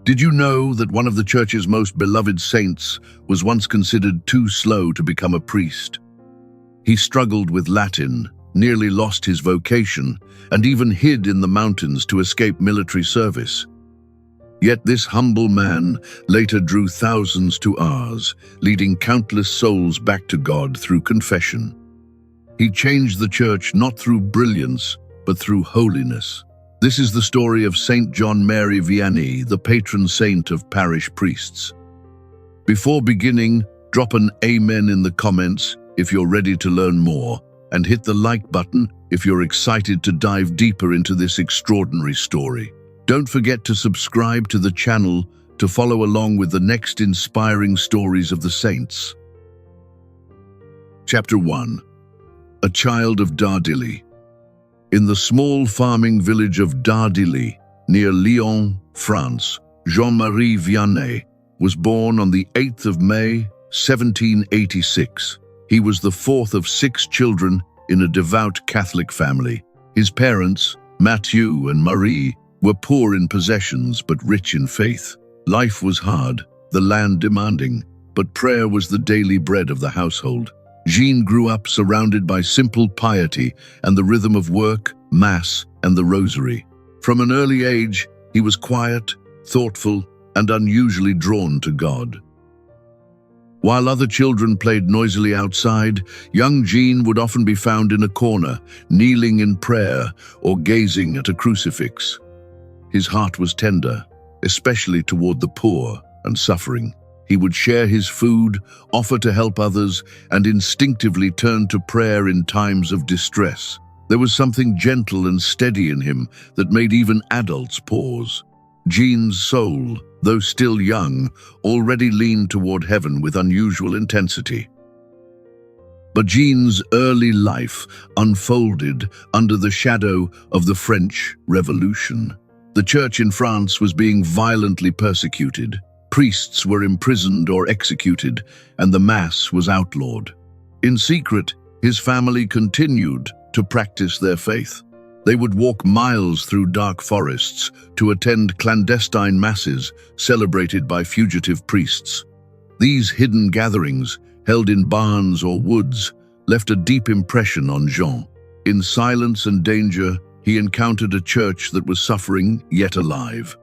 Did you know that one of the Church's most beloved saints was once considered too slow to become a priest? He struggled with Latin, nearly lost his vocation, and even hid in the mountains to escape military service. Yet this humble man later drew thousands to Ars, leading countless souls back to God through confession. He changed the Church not through brilliance, but through holiness. This is the story of Saint John Mary Vianney, the patron saint of parish priests. Before beginning, drop an Amen in the comments if you're ready to learn more, and hit the like button if you're excited to dive deeper into this extraordinary story. Don't forget to subscribe to the channel to follow along with the next inspiring stories of the saints. Chapter 1. A child of Dardilly. In the small farming village of Dardilly, near Lyon, France, Jean Mary Vianney was born on the 8th of May, 1786. He was the fourth of 6 children in a devout Catholic family. His parents, Mathieu and Marie, were poor in possessions but rich in faith. Life was hard, the land demanding, but prayer was the daily bread of the household. Jean grew up surrounded by simple piety and the rhythm of work, Mass, and the Rosary. From an early age, he was quiet, thoughtful, and unusually drawn to God. While other children played noisily outside, young Jean would often be found in a corner, kneeling in prayer or gazing at a crucifix. His heart was tender, especially toward the poor and suffering. He would share his food, offer to help others, and instinctively turn to prayer in times of distress. There was something gentle and steady in him that made even adults pause. Jean's soul, though still young, already leaned toward heaven with unusual intensity. But Jean's early life unfolded under the shadow of the French Revolution. The Church in France was being violently persecuted. Priests were imprisoned or executed, and the Mass was outlawed. In secret, his family continued to practice their faith. They would walk miles through dark forests to attend clandestine masses celebrated by fugitive priests. These hidden gatherings, held in barns or woods, left a deep impression on Jean. In silence and danger, he encountered a church that was suffering yet alive.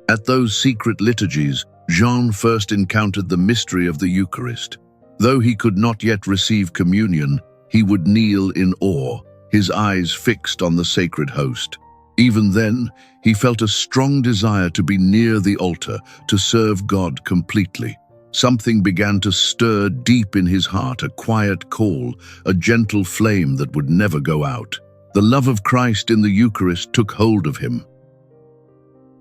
At those secret liturgies, Jean first encountered the mystery of the Eucharist. Though he could not yet receive communion, he would kneel in awe, his eyes fixed on the sacred host. Even then, he felt a strong desire to be near the altar, to serve God completely. Something began to stir deep in his heart, a quiet call, a gentle flame that would never go out. The love of Christ in the Eucharist took hold of him.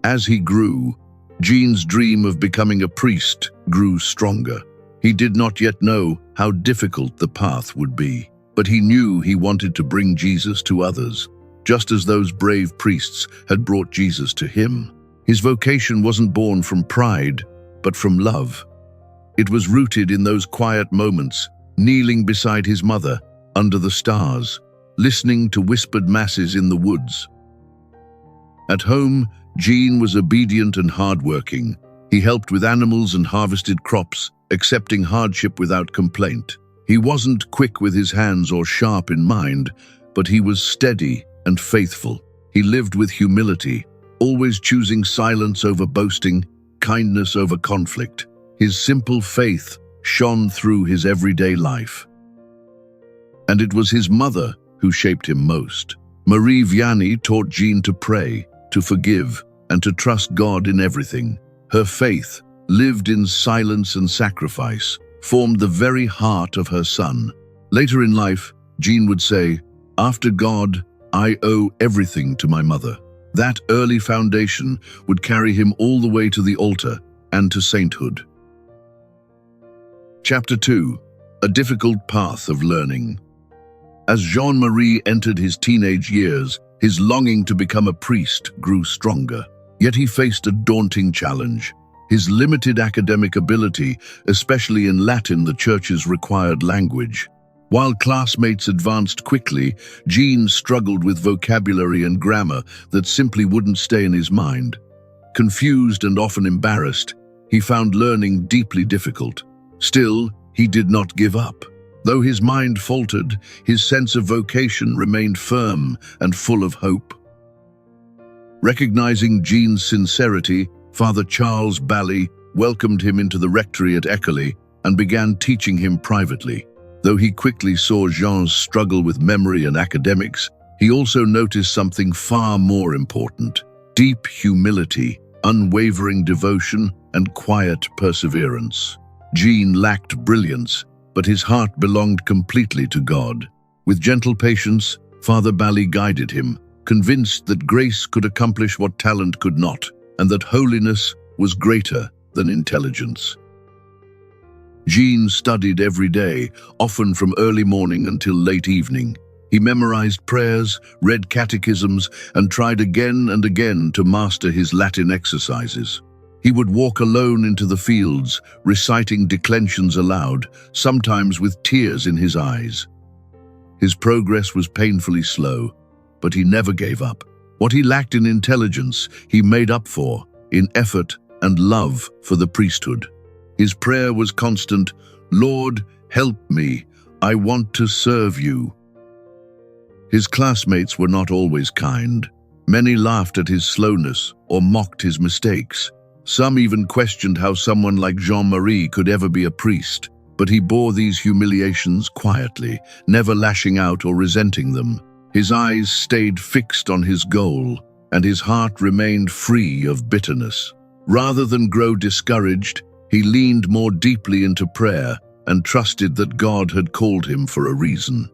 As he grew, Jean's dream of becoming a priest grew stronger. He did not yet know how difficult the path would be, but he knew he wanted to bring Jesus to others, just as those brave priests had brought Jesus to him. His vocation wasn't born from pride, but from love. It was rooted in those quiet moments, kneeling beside his mother, under the stars, listening to whispered masses in the woods. At home, Jean was obedient and hardworking. He helped with animals and harvested crops, accepting hardship without complaint. He wasn't quick with his hands or sharp in mind, but he was steady and faithful. He lived with humility, always choosing silence over boasting, kindness over conflict. His simple faith shone through his everyday life. And it was his mother who shaped him most. Marie Vianney taught Jean to pray, to forgive, and to trust God in everything. Her faith, lived in silence and sacrifice, formed the very heart of her son. Later in life, Jean would say, "After God, I owe everything to my mother." That early foundation would carry him all the way to the altar and to sainthood. Chapter 2. A difficult path of learning. As Jean-Marie entered his teenage years, his longing to become a priest grew stronger. Yet he faced a daunting challenge. His limited academic ability, especially in Latin, the Church's required language. While classmates advanced quickly, Jean struggled with vocabulary and grammar that simply wouldn't stay in his mind. Confused and often embarrassed, he found learning deeply difficult. Still, he did not give up. Though his mind faltered, his sense of vocation remained firm and full of hope. Recognizing Jean's sincerity, Father Charles Bally welcomed him into the rectory at Eckerley and began teaching him privately. Though he quickly saw Jean's struggle with memory and academics, he also noticed something far more important: deep humility, unwavering devotion, and quiet perseverance. Jean lacked brilliance, but his heart belonged completely to God. With gentle patience, Father Bally guided him, convinced that grace could accomplish what talent could not, and that holiness was greater than intelligence. Jean studied every day, often from early morning until late evening. He memorized prayers, read catechisms, and tried again and again to master his Latin exercises. He would walk alone into the fields, reciting declensions aloud, sometimes with tears in his eyes. His progress was painfully slow, but he never gave up. What he lacked in intelligence, he made up for in effort and love for the priesthood. His prayer was constant: "Lord, help me, I want to serve you." His classmates were not always kind. Many laughed at his slowness or mocked his mistakes. Some even questioned how someone like Jean-Marie could ever be a priest, but he bore these humiliations quietly, never lashing out or resenting them. His eyes stayed fixed on his goal, and his heart remained free of bitterness. Rather than grow discouraged, he leaned more deeply into prayer and trusted that God had called him for a reason.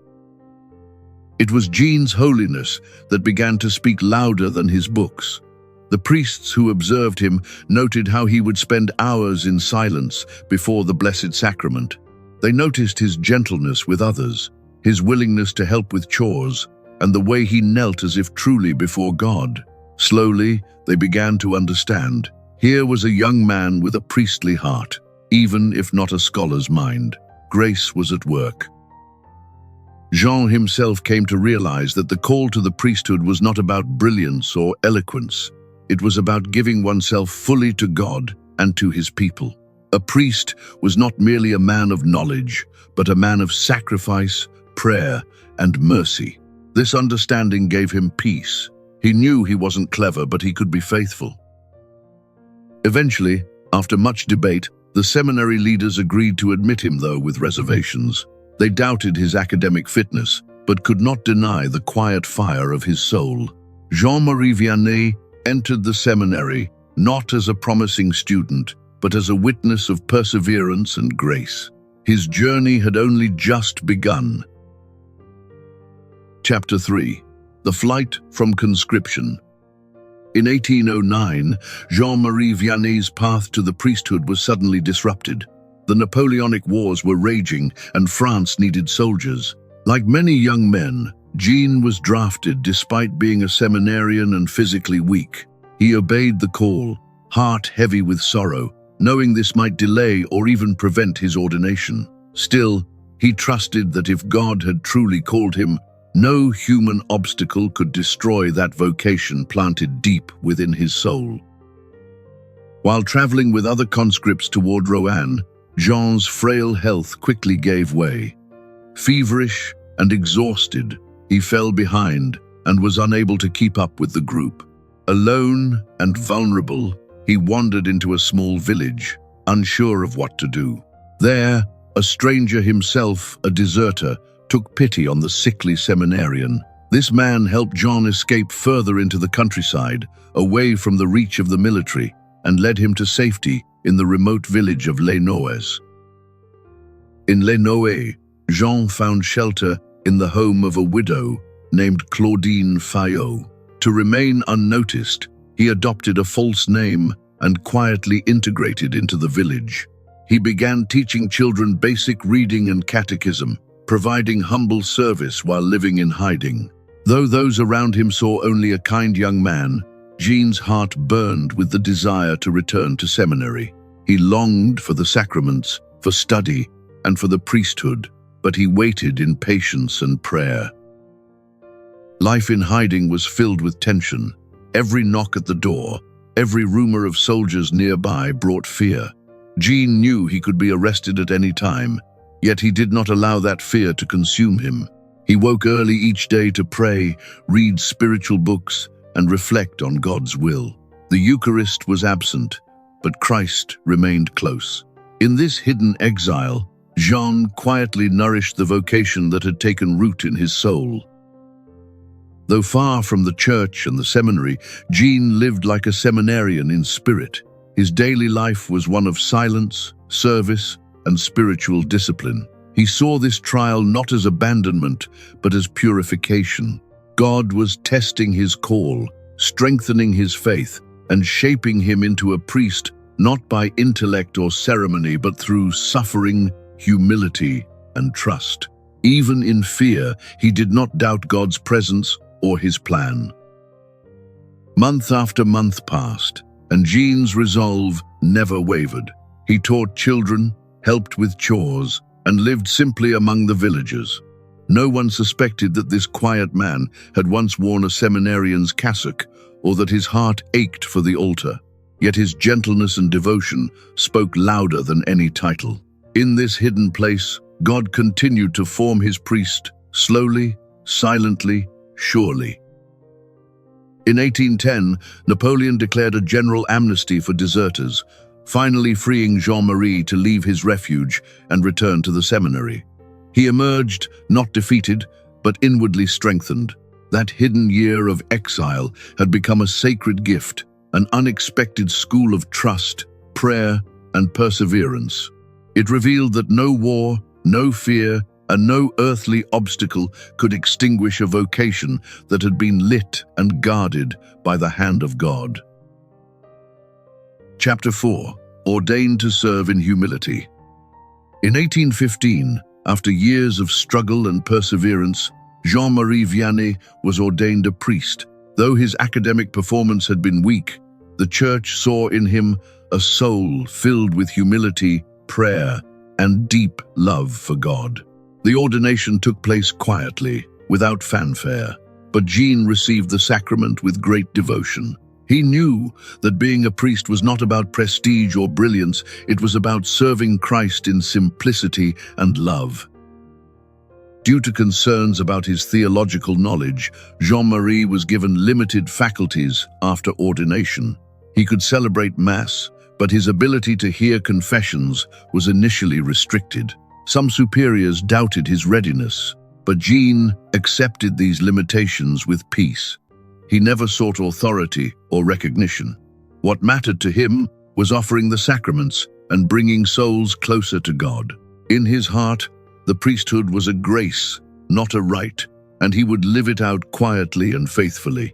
It was Jean's holiness that began to speak louder than his books. The priests who observed him noted how he would spend hours in silence before the Blessed Sacrament. They noticed his gentleness with others, his willingness to help with chores, and the way he knelt as if truly before God. Slowly, they began to understand. Here was a young man with a priestly heart, even if not a scholar's mind. Grace was at work. Jean himself came to realize that the call to the priesthood was not about brilliance or eloquence. It was about giving oneself fully to God and to his people. A priest was not merely a man of knowledge, but a man of sacrifice, prayer, and mercy. This understanding gave him peace. He knew he wasn't clever, but he could be faithful. Eventually, after much debate, the seminary leaders agreed to admit him, though with reservations. They doubted his academic fitness, but could not deny the quiet fire of his soul. Jean Mary Vianney entered the seminary not as a promising student, but as a witness of perseverance and grace. His journey had only just begun. Chapter 3. The Flight from Conscription. In 1809, Jean-Marie Vianney's path to the priesthood was suddenly disrupted. The Napoleonic Wars were raging, and France needed soldiers. Like many young men, Jean was drafted despite being a seminarian and physically weak. He obeyed the call, heart heavy with sorrow, knowing this might delay or even prevent his ordination. Still, he trusted that if God had truly called him, no human obstacle could destroy that vocation planted deep within his soul. While traveling with other conscripts toward Roanne, Jean's frail health quickly gave way. Feverish and exhausted, he fell behind and was unable to keep up with the group. Alone and vulnerable, he wandered into a small village, unsure of what to do. There, a stranger himself, a deserter, took pity on the sickly seminarian. This man helped Jean escape further into the countryside, away from the reach of the military, and led him to safety in the remote village of Les Noes. In Les Noes, Jean found shelter in the home of a widow named Claudine Fayot. To remain unnoticed, he adopted a false name and quietly integrated into the village. He began teaching children basic reading and catechism, providing humble service while living in hiding. Though those around him saw only a kind young man, Jean's heart burned with the desire to return to seminary. He longed for the sacraments, for study, and for the priesthood, but he waited in patience and prayer. Life in hiding was filled with tension. Every knock at the door, Every rumor of soldiers nearby brought fear. Jean knew he could be arrested at any time, yet he did not allow that fear to consume him. He woke early each day to pray, read spiritual books, and reflect on God's will. The Eucharist was absent, but Christ remained close. In this hidden exile, Jean quietly nourished the vocation that had taken root in his soul. Though far from the church and the seminary, Jean lived like a seminarian in spirit. His daily life was one of silence, service, and spiritual discipline. He saw this trial not as abandonment, but as purification. God was testing his call, strengthening his faith, and shaping him into a priest, not by intellect or ceremony, but through suffering, humility, and trust. Even in fear, he did not doubt God's presence or his plan. Month after month passed, and Jean's resolve never wavered. He taught children, helped with chores, and lived simply among the villagers. No one suspected that this quiet man had once worn a seminarian's cassock, or that his heart ached for the altar. Yet his gentleness and devotion spoke louder than any title. In this hidden place, God continued to form his priest, slowly, silently, surely. In 1810, Napoleon declared a general amnesty for deserters, finally freeing Jean-Marie to leave his refuge and return to the seminary. He emerged, not defeated, but inwardly strengthened. That hidden year of exile had become a sacred gift, an unexpected school of trust, prayer, and perseverance. It revealed that no war, no fear, and no earthly obstacle could extinguish a vocation that had been lit and guarded by the hand of God. Chapter 4. Ordained to serve in humility. In 1815, after years of struggle and perseverance, Jean Mary Vianney was ordained a priest. Though his academic performance had been weak, the Church saw in him a soul filled with humility, prayer, and deep love for God. The ordination took place quietly, without fanfare, but Jean received the sacrament with great devotion. He knew that being a priest was not about prestige or brilliance, it was about serving Christ in simplicity and love. Due to concerns about his theological knowledge, Jean-Marie was given limited faculties after ordination. He could celebrate Mass, but his ability to hear confessions was initially restricted. Some superiors doubted his readiness, but Jean accepted these limitations with peace. He never sought authority or recognition. What mattered to him was offering the sacraments and bringing souls closer to God. In his heart, the priesthood was a grace, not a rite, and he would live it out quietly and faithfully.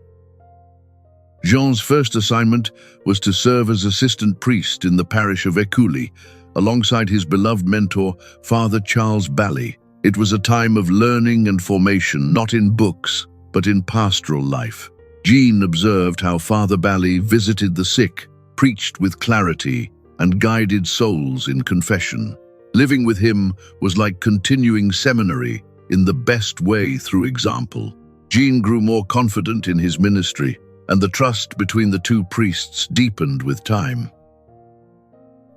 Jean's first assignment was to serve as assistant priest in the parish of Écully, alongside his beloved mentor, Father Charles Bally. It was a time of learning and formation, not in books, but in pastoral life. Jean observed how Father Bally visited the sick, preached with clarity, and guided souls in confession. Living with him was like continuing seminary in the best way through example. Jean grew more confident in his ministry, and the trust between the two priests deepened with time.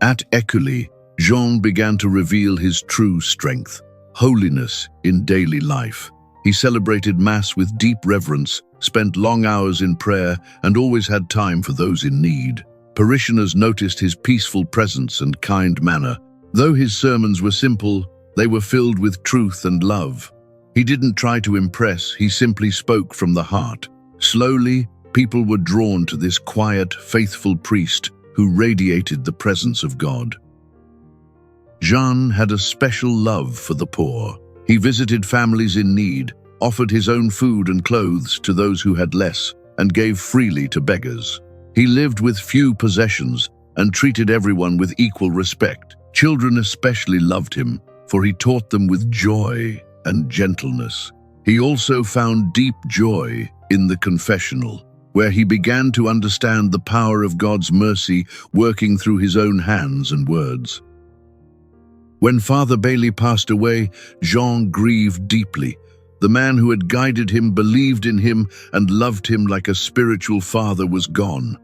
At Écully, Jean began to reveal his true strength, holiness in daily life. He celebrated Mass with deep reverence, spent long hours in prayer, and always had time for those in need. Parishioners noticed his peaceful presence and kind manner. Though his sermons were simple, they were filled with truth and love. He didn't try to impress, he simply spoke from the heart. Slowly, people were drawn to this quiet, faithful priest who radiated the presence of God. Jean had a special love for the poor. He visited families in need, offered his own food and clothes to those who had less, and gave freely to beggars. He lived with few possessions and treated everyone with equal respect. Children especially loved him, for he taught them with joy and gentleness. He also found deep joy in the confessional, where he began to understand the power of God's mercy working through his own hands and words. When Father Bally passed away, Jean grieved deeply. The man who had guided him, believed in him, and loved him like a spiritual father was gone.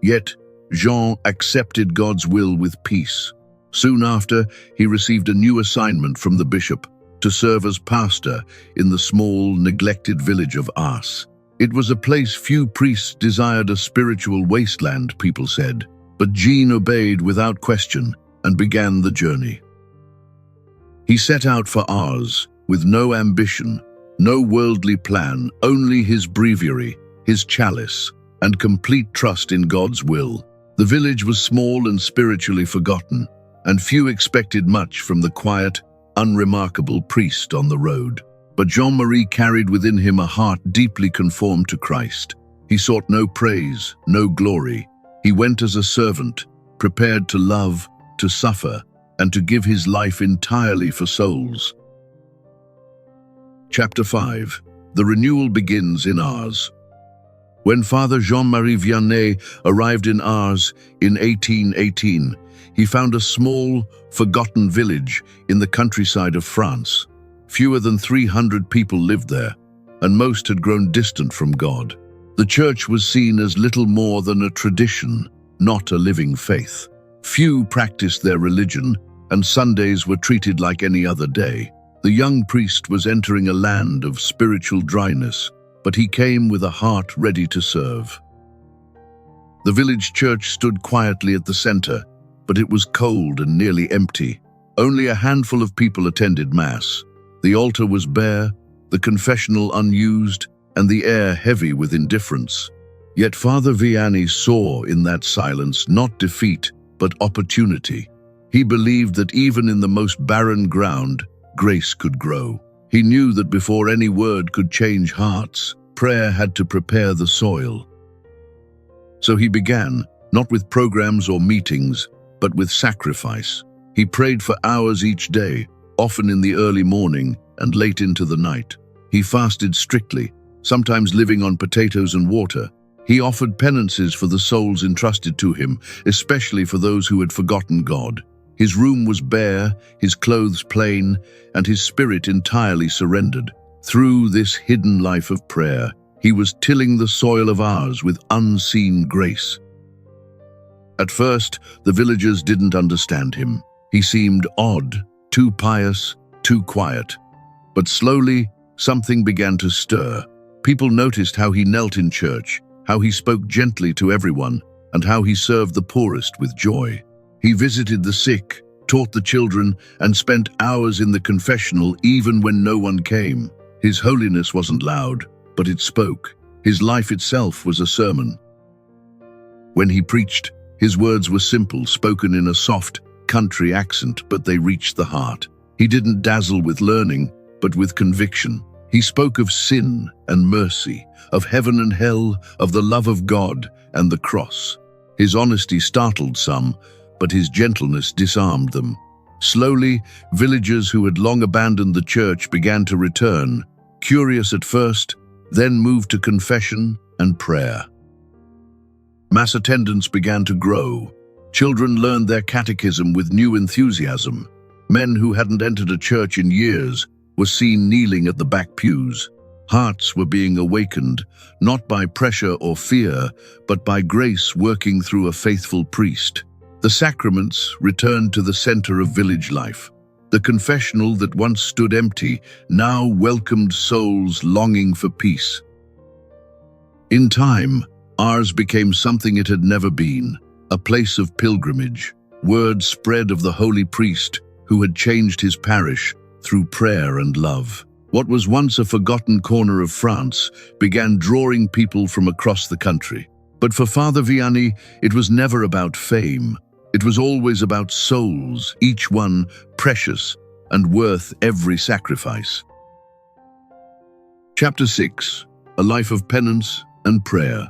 Yet, Jean accepted God's will with peace. Soon after, he received a new assignment from the bishop to serve as pastor in the small, neglected village of Ars. It was a place few priests desired, a spiritual wasteland, people said. But Jean obeyed without question and began the journey. He set out for Ars with no ambition, no worldly plan, only his breviary, his chalice, and complete trust in God's will. The village was small and spiritually forgotten, and few expected much from the quiet, unremarkable priest on the road. But Jean-Marie carried within him a heart deeply conformed to Christ. He sought no praise, no glory. He went as a servant, prepared to love, to suffer, and to give his life entirely for souls. Chapter 5. The Renewal begins in Ars. When Father Jean Mary Vianney arrived in Ars in 1818, he found a small, forgotten village in the countryside of France. Fewer than 300 people lived there, and most had grown distant from God. The church was seen as little more than a tradition, not a living faith. Few practiced their religion, and Sundays were treated like any other day. The young priest was entering a land of spiritual dryness, but he came with a heart ready to serve. The village church stood quietly at the center, but it was cold and nearly empty. Only a handful of people attended Mass. The altar was bare, the confessional unused, and the air heavy with indifference. Yet Father Vianney saw in that silence not defeat, but opportunity. He believed that even in the most barren ground, grace could grow. He knew that before any word could change hearts, prayer had to prepare the soil. So he began, not with programs or meetings, but with sacrifice. He prayed for hours each day, often in the early morning and late into the night. He fasted strictly, sometimes living on potatoes and water. He offered penances for the souls entrusted to him, especially for those who had forgotten God. His room was bare, his clothes plain, and his spirit entirely surrendered. Through this hidden life of prayer, he was tilling the soil of Ars with unseen grace. At first, the villagers didn't understand him. He seemed odd, too pious, too quiet. But slowly, something began to stir. People noticed how he knelt in church, how he spoke gently to everyone, and how he served the poorest with joy. He visited the sick, taught the children, and spent hours in the confessional even when no one came. His holiness wasn't loud, but it spoke. His life itself was a sermon. When he preached, his words were simple, spoken in a soft, country accent, but they reached the heart. He didn't dazzle with learning, but with conviction. He spoke of sin and mercy, of heaven and hell, of the love of God and the cross. His honesty startled some, but his gentleness disarmed them. Slowly, villagers who had long abandoned the church began to return, curious at first, then moved to confession and prayer. Mass attendance began to grow. Children learned their catechism with new enthusiasm. Men who hadn't entered a church in years were seen kneeling at the back pews. Hearts were being awakened, not by pressure or fear, but by grace working through a faithful priest. The sacraments returned to the center of village life. The confessional that once stood empty now welcomed souls longing for peace. In time, Ars became something it had never been, a place of pilgrimage. Word spread of the holy priest who had changed his parish through prayer and love. What was once a forgotten corner of France began drawing people from across the country. But for Father Vianney, it was never about fame. It was always about souls, each one precious and worth every sacrifice. Chapter 6. A life of penance and prayer.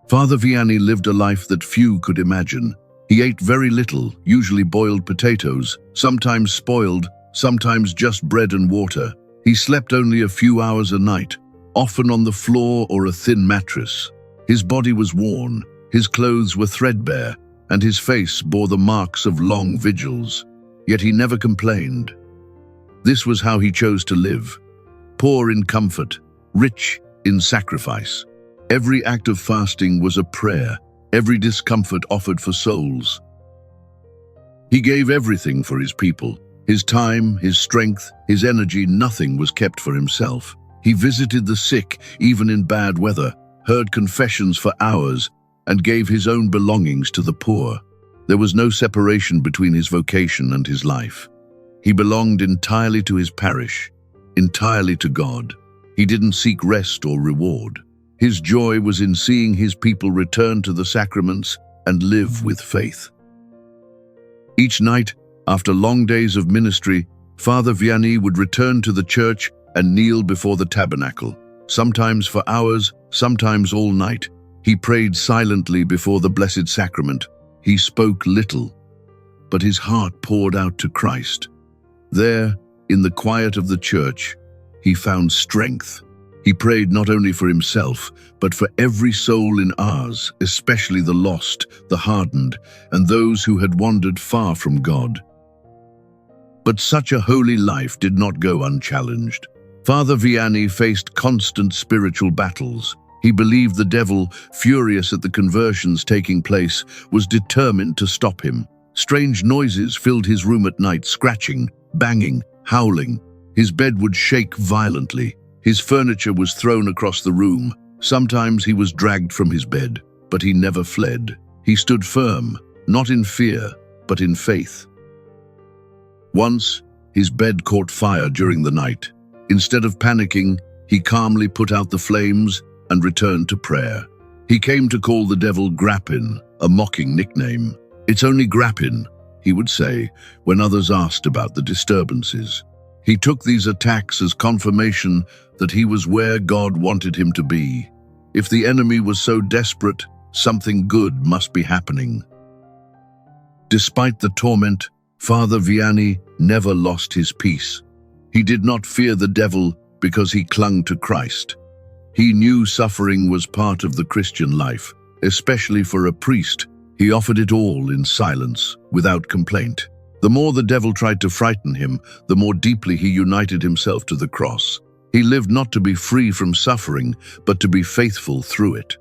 Father Vianney lived a life that few could imagine. He ate very little, usually boiled potatoes, sometimes spoiled, sometimes just bread and water. He slept only a few hours a night, often on the floor or a thin mattress. His body was worn, his clothes were threadbare, and his face bore the marks of long vigils. Yet he never complained. This was how he chose to live, poor in comfort, rich in sacrifice. Every act of fasting was a prayer, every discomfort offered for souls. He gave everything for his people. His time, his strength, his energy, nothing was kept for himself. He visited the sick, even in bad weather, heard confessions for hours, and gave his own belongings to the poor. There was no separation between his vocation and his life. He belonged entirely to his parish, entirely to God. He didn't seek rest or reward. His joy was in seeing his people return to the sacraments and live with faith. Each night, after long days of ministry, Father Vianney would return to the church and kneel before the tabernacle, sometimes for hours, sometimes all night. He prayed silently before the Blessed Sacrament. He spoke little, but his heart poured out to Christ. There, in the quiet of the church, he found strength. He prayed not only for himself, but for every soul in Ars, especially the lost, the hardened, and those who had wandered far from God. But such a holy life did not go unchallenged. Father Vianney faced constant spiritual battles. He believed the devil, furious at the conversions taking place, was determined to stop him. Strange noises filled his room at night, scratching, banging, howling. His bed would shake violently. His furniture was thrown across the room. Sometimes he was dragged from his bed, but he never fled. He stood firm, not in fear, but in faith. Once, his bed caught fire during the night. Instead of panicking, he calmly put out the flames and returned to prayer. He came to call the devil Grappin, a mocking nickname. "It's only Grappin," he would say when others asked about the disturbances. He took these attacks as confirmation that he was where God wanted him to be. If the enemy was so desperate, something good must be happening. Despite the torment, Father Vianney never lost his peace. He did not fear the devil because he clung to Christ. He knew suffering was part of the Christian life, especially for a priest. He offered it all in silence, without complaint. The more the devil tried to frighten him, the more deeply he united himself to the cross. He lived not to be free from suffering, but to be faithful through it.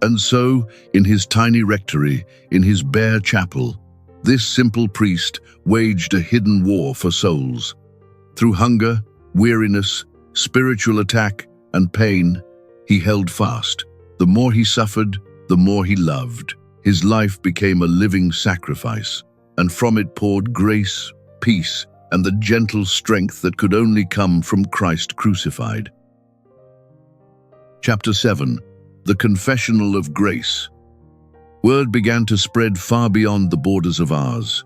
And so, in his tiny rectory, in his bare chapel, this simple priest waged a hidden war for souls. Through hunger, weariness, spiritual attack, and pain, he held fast. The more he suffered, the more he loved. His life became a living sacrifice, and from it poured grace, peace, and the gentle strength that could only come from Christ crucified. Chapter 7. The Confessional of Grace. Word began to spread far beyond the borders of Ars.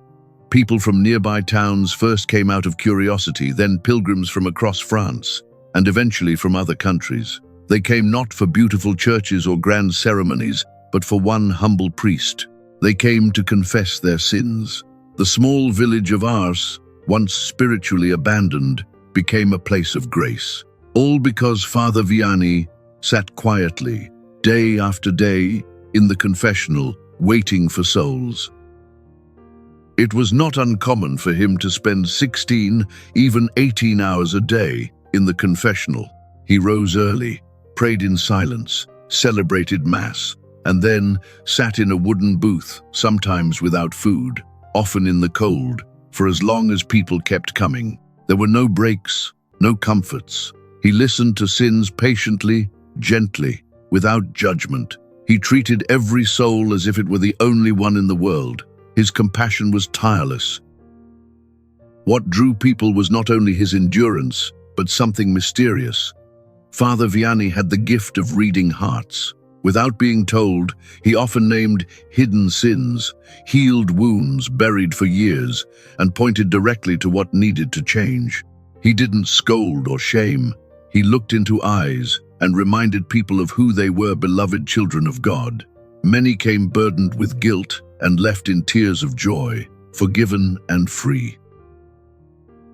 People from nearby towns first came out of curiosity, then pilgrims from across France, and eventually from other countries. They came not for beautiful churches or grand ceremonies, but for one humble priest. They came to confess their sins. The small village of Ars, once spiritually abandoned, became a place of grace. All because Father Vianney sat quietly, day after day, in the confessional, waiting for souls. It was not uncommon for him to spend 16, even 18 hours a day in the confessional. He rose early, prayed in silence, celebrated Mass, and then sat in a wooden booth, sometimes without food, often in the cold, for as long as people kept coming. There were no breaks, no comforts. He listened to sins patiently, gently, without judgment. He treated every soul as if it were the only one in the world. His compassion was tireless. What drew people was not only his endurance, but something mysterious. Father Vianney had the gift of reading hearts. Without being told, he often named hidden sins, healed wounds buried for years, and pointed directly to what needed to change. He didn't scold or shame. He looked into eyes and reminded people of who they were, beloved children of God. Many came burdened with guilt and left in tears of joy, forgiven and free.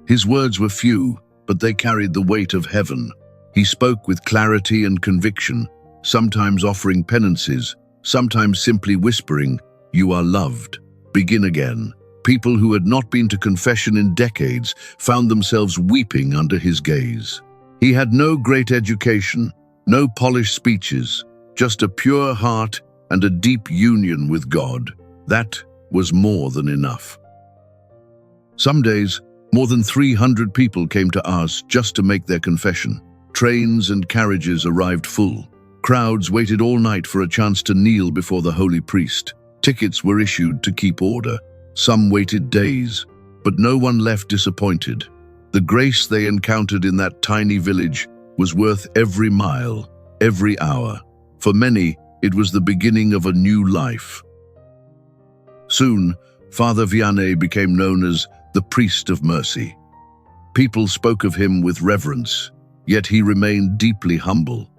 His words were few, but they carried the weight of heaven. He spoke with clarity and conviction, sometimes offering penances, sometimes simply whispering, "You are loved. Begin again." People who had not been to confession in decades found themselves weeping under his gaze. He had no great education, no polished speeches, just a pure heart and a deep union with God. That was more than enough. Some days, more than 300 people came to Ars just to make their confession. Trains and carriages arrived full. Crowds waited all night for a chance to kneel before the holy priest. Tickets were issued to keep order. Some waited days, but no one left disappointed. The grace they encountered in that tiny village was worth every mile, every hour. For many, it was the beginning of a new life. Soon, Father Vianney became known as the Priest of Mercy. People spoke of him with reverence, yet he remained deeply humble.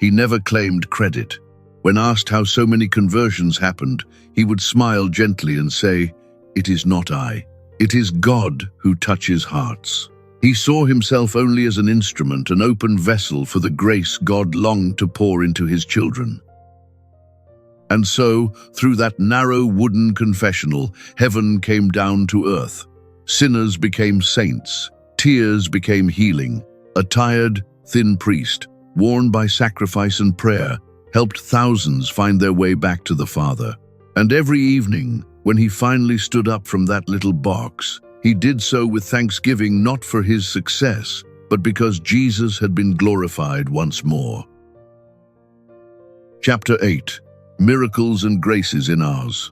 He never claimed credit. When asked how so many conversions happened, he would smile gently and say, "It is not I. It is God who touches hearts." He saw himself only as an instrument, an open vessel for the grace God longed to pour into his children. And so, through that narrow wooden confessional, heaven came down to earth. Sinners became saints. Tears became healing. A tired, thin priest, worn by sacrifice and prayer, helped thousands find their way back to the Father. And every evening, when he finally stood up from that little box, he did so with thanksgiving, not for his success, but because Jesus had been glorified once more. Chapter 8. Miracles and Graces in Ars.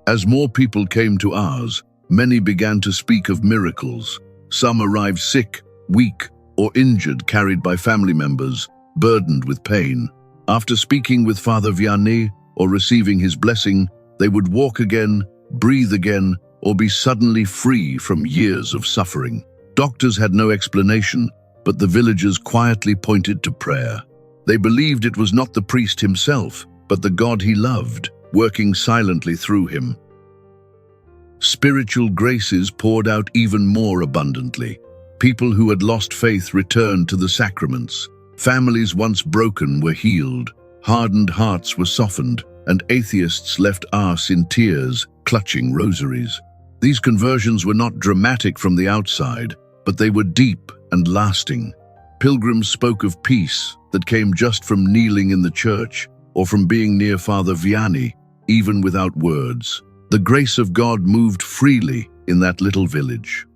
As more people came to Ars, many began to speak of miracles. Some arrived sick, weak, or injured, carried by family members, burdened with pain. After speaking with Father Vianney or receiving his blessing, they would walk again, breathe again, or be suddenly free from years of suffering. Doctors had no explanation, but the villagers quietly pointed to prayer. They believed it was not the priest himself, but the God he loved, working silently through him. Spiritual graces poured out even more abundantly. People who had lost faith returned to the sacraments. Families once broken were healed. Hardened hearts were softened, and atheists left Ars in tears, clutching rosaries. These conversions were not dramatic from the outside, but they were deep and lasting. Pilgrims spoke of peace that came just from kneeling in the church or from being near Father Vianney, even without words. The grace of God moved freely in that little village.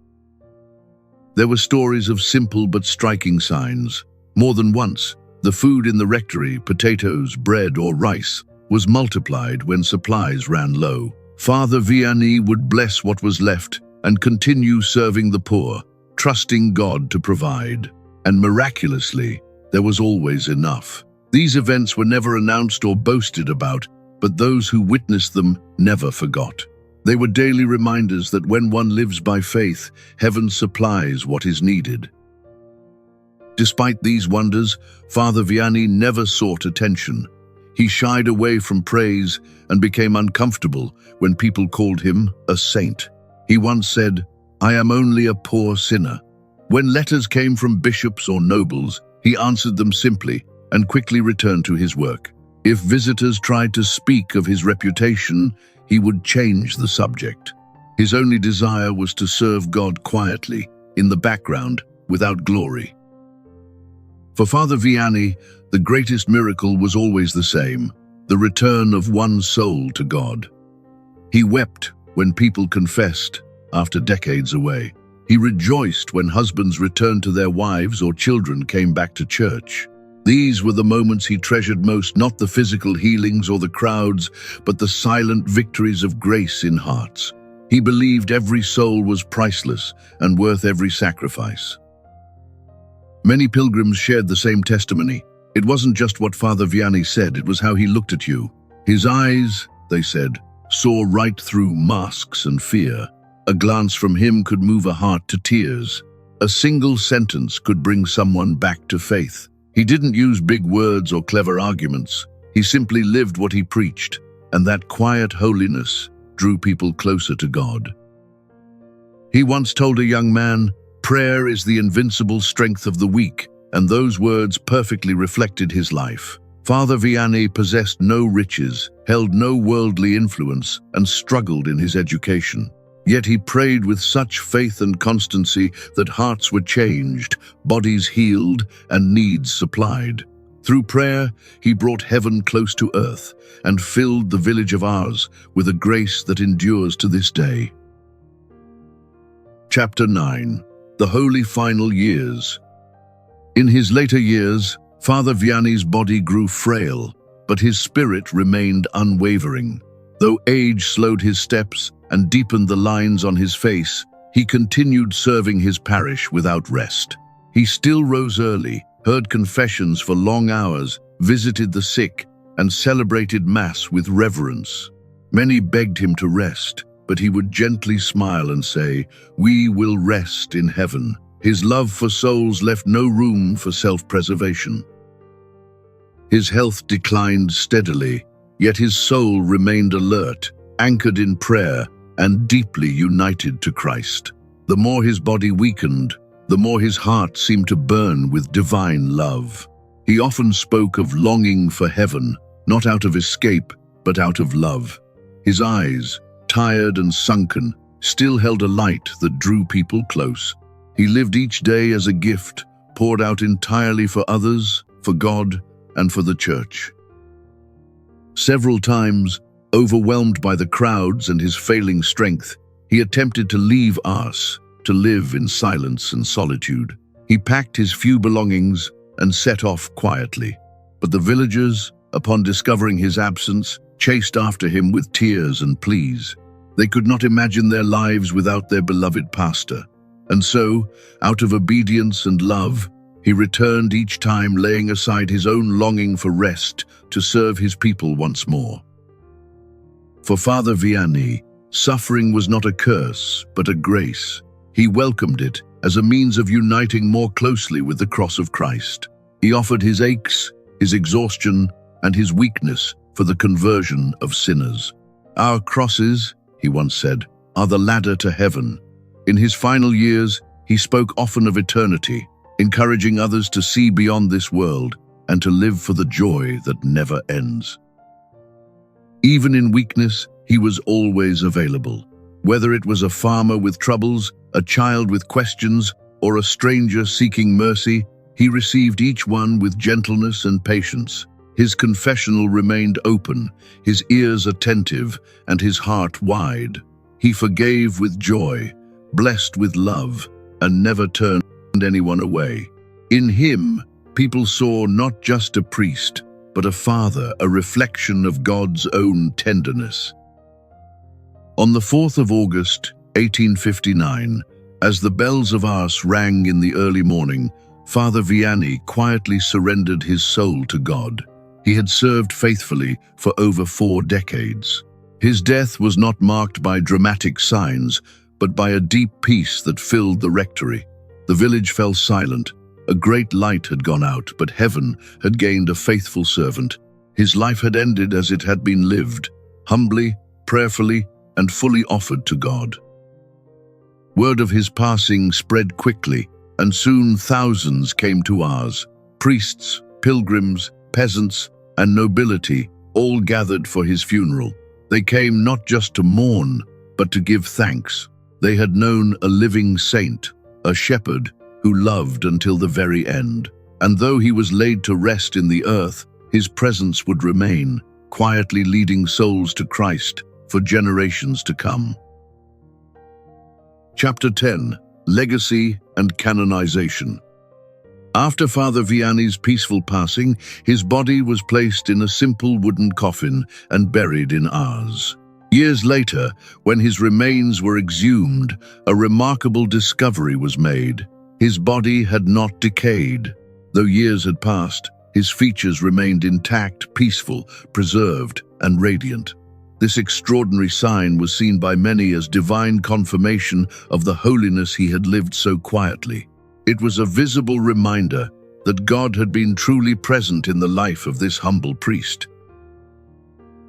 There were stories of simple but striking signs. More than once, the food in the rectory, potatoes, bread, or rice, was multiplied when supplies ran low. Father Vianney would bless what was left and continue serving the poor, trusting God to provide. And miraculously, there was always enough. These events were never announced or boasted about, but those who witnessed them never forgot. They were daily reminders that when one lives by faith, heaven supplies what is needed. Despite these wonders, Father Vianney never sought attention. He shied away from praise and became uncomfortable when people called him a saint. He once said, "I am only a poor sinner." When letters came from bishops or nobles, he answered them simply and quickly returned to his work. If visitors tried to speak of his reputation, he would change the subject. His only desire was to serve God quietly, in the background, without glory. For Father Vianney, the greatest miracle was always the same: the return of one soul to God. He wept when people confessed after decades away. He rejoiced when husbands returned to their wives or children came back to church. These were the moments he treasured most, not the physical healings or the crowds, but the silent victories of grace in hearts. He believed every soul was priceless and worth every sacrifice. Many pilgrims shared the same testimony. It wasn't just what Father Vianney said, it was how he looked at you. His eyes, they said, saw right through masks and fear. A glance from him could move a heart to tears. A single sentence could bring someone back to faith. He didn't use big words or clever arguments. He simply lived what he preached, and that quiet holiness drew people closer to God. He once told a young man, "Prayer is the invincible strength of the weak," and those words perfectly reflected his life. Father Vianney possessed no riches, held no worldly influence, and struggled in his education. Yet he prayed with such faith and constancy that hearts were changed, bodies healed, and needs supplied. Through prayer, he brought heaven close to earth and filled the village of Ars with a grace that endures to this day. Chapter 9. The Holy Final Years. In his later years, Father Vianney's body grew frail, but his spirit remained unwavering. Though age slowed his steps and deepened the lines on his face, he continued serving his parish without rest. He still rose early, heard confessions for long hours, visited the sick, and celebrated Mass with reverence. Many begged him to rest, but he would gently smile and say, "We will rest in heaven." His love for souls left no room for self-preservation. His health declined steadily, yet his soul remained alert, anchored in prayer, and deeply united to Christ. The more his body weakened, the more his heart seemed to burn with divine love. He often spoke of longing for heaven, not out of escape, but out of love. His eyes, tired and sunken, still held a light that drew people close. He lived each day as a gift, poured out entirely for others, for God, and for the Church. Several times, overwhelmed by the crowds and his failing strength, he attempted to leave Ars, to live in silence and solitude. He packed his few belongings and set off quietly. But the villagers, upon discovering his absence, chased after him with tears and pleas. They could not imagine their lives without their beloved pastor. And so, out of obedience and love, he returned each time, laying aside his own longing for rest to serve his people once more. For Father Vianney, suffering was not a curse, but a grace. He welcomed it as a means of uniting more closely with the cross of Christ. He offered his aches, his exhaustion, and his weakness for the conversion of sinners. "Our crosses," he once said, "are the ladder to heaven." In his final years, he spoke often of eternity, encouraging others to see beyond this world and to live for the joy that never ends. Even in weakness, he was always available. Whether it was a farmer with troubles, a child with questions, or a stranger seeking mercy, he received each one with gentleness and patience. His confessional remained open, his ears attentive, and his heart wide. He forgave with joy, blessed with love, and never turned anyone away. In him, people saw not just a priest, but a father, a reflection of God's own tenderness. On the 4th of August, 1859, as the bells of Ars rang in the early morning, Father Vianney quietly surrendered his soul to God. He had served faithfully for over 4 decades. His death was not marked by dramatic signs, but by a deep peace that filled the rectory. The village fell silent. A great light had gone out, but heaven had gained a faithful servant. His life had ended as it had been lived, humbly, prayerfully, and fully offered to God. Word of his passing spread quickly, and soon thousands came to Ars. Priests, pilgrims, peasants, and nobility all gathered for his funeral. They came not just to mourn, but to give thanks. They had known a living saint, a shepherd who loved until the very end. And though he was laid to rest in the earth, his presence would remain, quietly leading souls to Christ for generations to come. Chapter 10. Legacy and Canonization. After Father Vianney's peaceful passing, his body was placed in a simple wooden coffin and buried in Ars. Years later, when his remains were exhumed, a remarkable discovery was made. His body had not decayed. Though years had passed, his features remained intact, peaceful, preserved, and radiant. This extraordinary sign was seen by many as divine confirmation of the holiness he had lived so quietly. It was a visible reminder that God had been truly present in the life of this humble priest.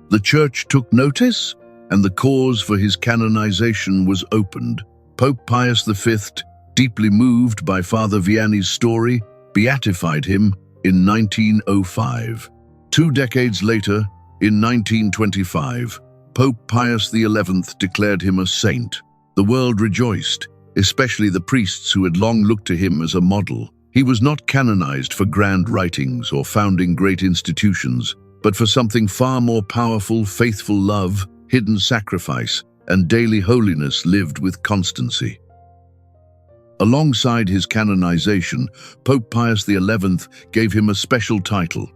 The Church took notice, and the cause for his canonization was opened. Pope Pius V, deeply moved by Father Vianney's story, beatified him in 1905. 2 decades later, in 1925, Pope Pius XI declared him a saint. The world rejoiced, especially the priests who had long looked to him as a model. He was not canonized for grand writings or founding great institutions, but for something far more powerful: faithful love, hidden sacrifice, and daily holiness lived with constancy. Alongside his canonization, Pope Pius XI gave him a special title,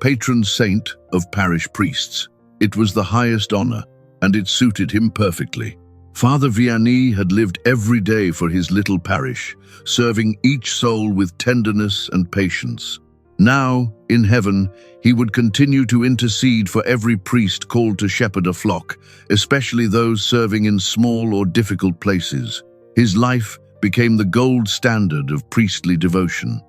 Patron Saint of Parish Priests. It was the highest honor, and it suited him perfectly. Father Vianney had lived every day for his little parish, serving each soul with tenderness and patience. Now, in heaven, he would continue to intercede for every priest called to shepherd a flock, especially those serving in small or difficult places. His life became the gold standard of priestly devotion.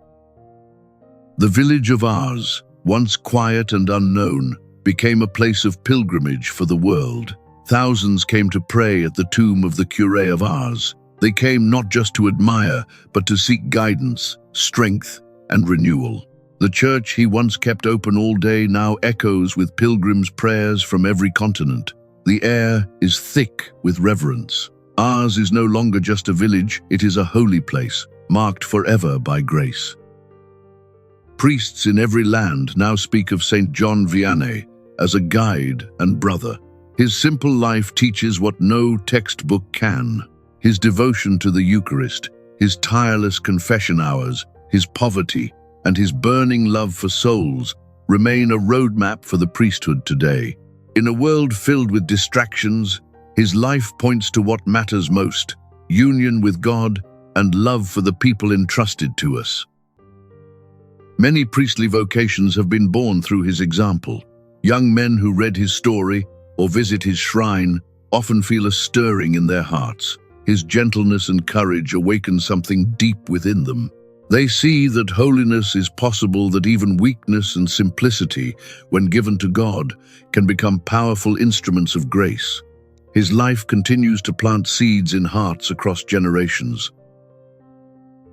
The village of Ars, once quiet and unknown, became a place of pilgrimage for the world. Thousands came to pray at the tomb of the Curé of Ars. They came not just to admire, but to seek guidance, strength, and renewal. The church he once kept open all day now echoes with pilgrims' prayers from every continent. The air is thick with reverence. Ars is no longer just a village, it is a holy place, marked forever by grace. Priests in every land now speak of Saint John Vianney as a guide and brother. His simple life teaches what no textbook can. His devotion to the Eucharist, his tireless confession hours, his poverty, and his burning love for souls remain a roadmap for the priesthood today. In a world filled with distractions, his life points to what matters most: union with God and love for the people entrusted to us. Many priestly vocations have been born through his example. Young men who read his story or visit his shrine often feel a stirring in their hearts. His gentleness and courage awaken something deep within them. They see that holiness is possible, that even weakness and simplicity, when given to God, can become powerful instruments of grace. His life continues to plant seeds in hearts across generations.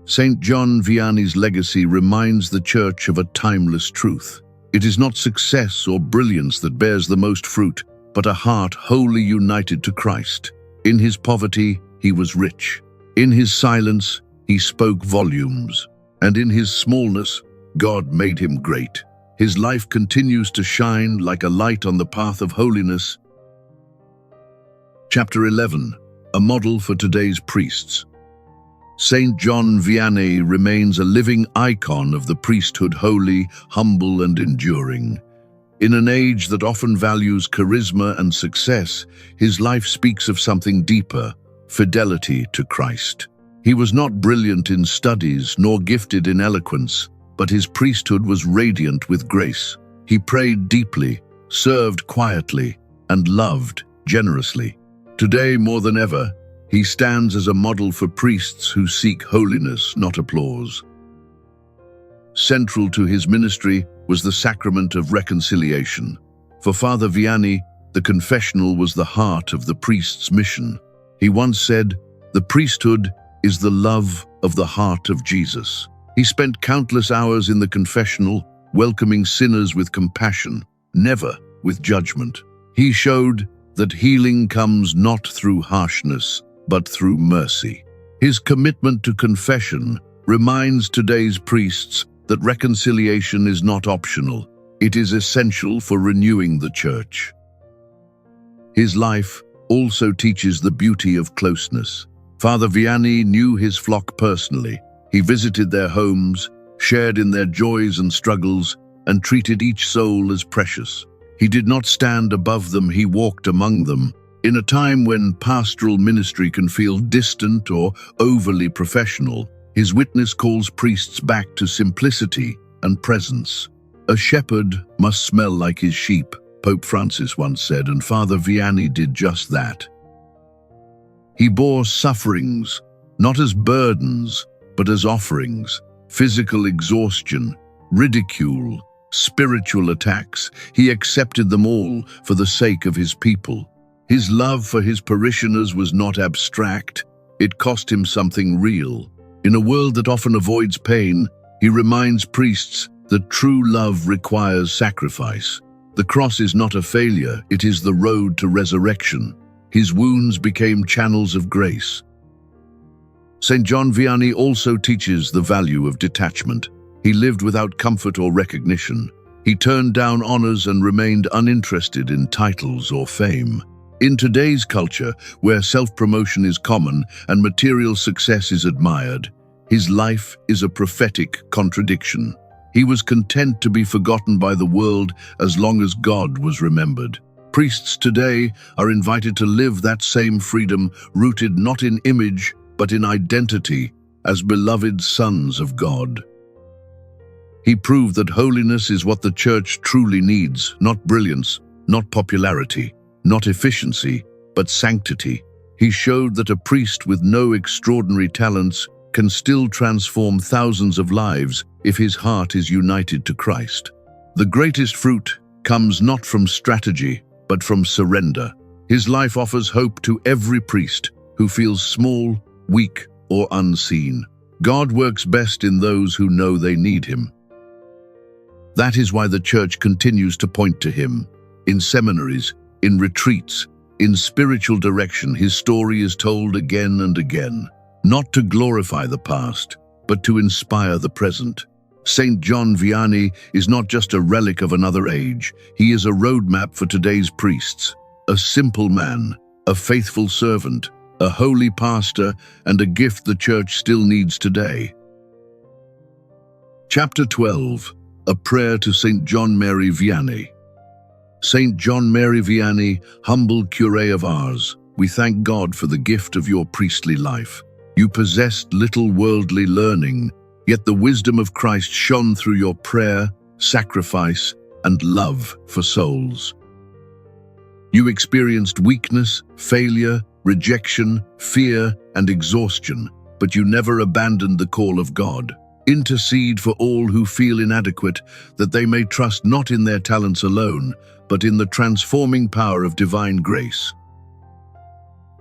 Saint John Vianney's legacy reminds the Church of a timeless truth. It is not success or brilliance that bears the most fruit, but a heart wholly united to Christ. In his poverty, he was rich. In his silence, he spoke volumes. And in his smallness, God made him great. His life continues to shine like a light on the path of holiness. Chapter 11. A model for today's priests. Saint John Vianney remains a living icon of the priesthood, holy, humble, and enduring. In an age that often values charisma and success, his life speaks of something deeper: fidelity to Christ. He was not brilliant in studies nor gifted in eloquence, but his priesthood was radiant with grace. He prayed deeply, served quietly, and loved generously. Today, more than ever, he stands as a model for priests who seek holiness, not applause. Central to his ministry was the Sacrament of Reconciliation. For Father Vianney, the confessional was the heart of the priest's mission. He once said, "The priesthood is the love of the heart of Jesus." He spent countless hours in the confessional, welcoming sinners with compassion, never with judgment. He showed that healing comes not through harshness, but through mercy. His commitment to confession reminds today's priests that reconciliation is not optional. It is essential for renewing the Church. His life also teaches the beauty of closeness. Father Vianney knew his flock personally. He visited their homes, shared in their joys and struggles, and treated each soul as precious. He did not stand above them, he walked among them. In a time when pastoral ministry can feel distant or overly professional, his witness calls priests back to simplicity and presence. "A shepherd must smell like his sheep," Pope Francis once said, and Father Vianney did just that. He bore sufferings, not as burdens, but as offerings: physical exhaustion, ridicule, spiritual attacks. He accepted them all for the sake of his people. His love for his parishioners was not abstract, it cost him something real. In a world that often avoids pain, he reminds priests that true love requires sacrifice. The cross is not a failure, it is the road to resurrection. His wounds became channels of grace. Saint John Vianney also teaches the value of detachment. He lived without comfort or recognition. He turned down honors and remained uninterested in titles or fame. In today's culture, where self-promotion is common and material success is admired, his life is a prophetic contradiction. He was content to be forgotten by the world as long as God was remembered. Priests today are invited to live that same freedom, rooted not in image, but in identity, as beloved sons of God. He proved that holiness is what the Church truly needs, not brilliance, not popularity, not efficiency, but sanctity. He showed that a priest with no extraordinary talents can still transform thousands of lives if his heart is united to Christ. The greatest fruit comes not from strategy, but from surrender. His life offers hope to every priest who feels small, weak, or unseen. God works best in those who know they need him. That is why the Church continues to point to him. In seminaries, in retreats, in spiritual direction, his story is told again and again, not to glorify the past, but to inspire the present. Saint John Vianney is not just a relic of another age. He is a roadmap for today's priests, a simple man, a faithful servant, a holy pastor, and a gift the Church still needs today. Chapter 12. A prayer to Saint John Mary Vianney. Saint John Mary Vianney, humble Curé of Ars, we thank God for the gift of your priestly life. You possessed little worldly learning, yet the wisdom of Christ shone through your prayer, sacrifice, and love for souls. You experienced weakness, failure, rejection, fear, and exhaustion, but you never abandoned the call of God. Intercede for all who feel inadequate, that they may trust not in their talents alone, but in the transforming power of divine grace.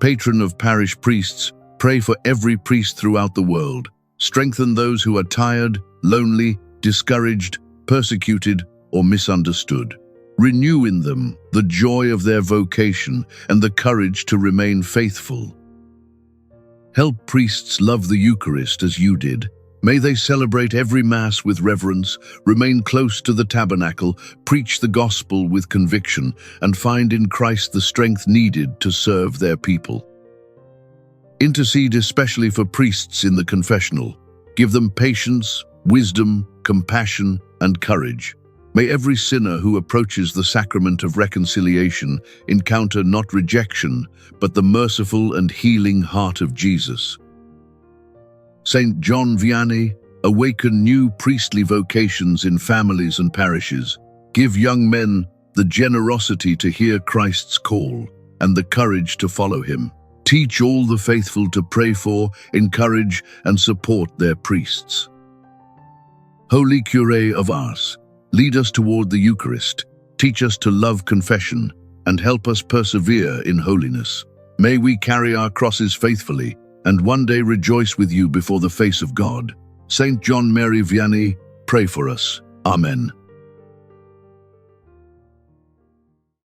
Patron of parish priests, pray for every priest throughout the world. Strengthen those who are tired, lonely, discouraged, persecuted, or misunderstood. Renew in them the joy of their vocation and the courage to remain faithful. Help priests love the Eucharist as you did. May they celebrate every Mass with reverence, remain close to the tabernacle, preach the gospel with conviction, and find in Christ the strength needed to serve their people. Intercede especially for priests in the confessional. Give them patience, wisdom, compassion, and courage. May every sinner who approaches the Sacrament of Reconciliation encounter not rejection, but the merciful and healing heart of Jesus. Saint John Vianney, awaken new priestly vocations in families and parishes. Give young men the generosity to hear Christ's call and the courage to follow him. Teach all the faithful to pray for, encourage, and support their priests. Holy Curé of Ars, lead us toward the Eucharist, teach us to love confession, and help us persevere in holiness. May we carry our crosses faithfully, and one day rejoice with you before the face of God. Saint John Mary Vianney, pray for us. Amen.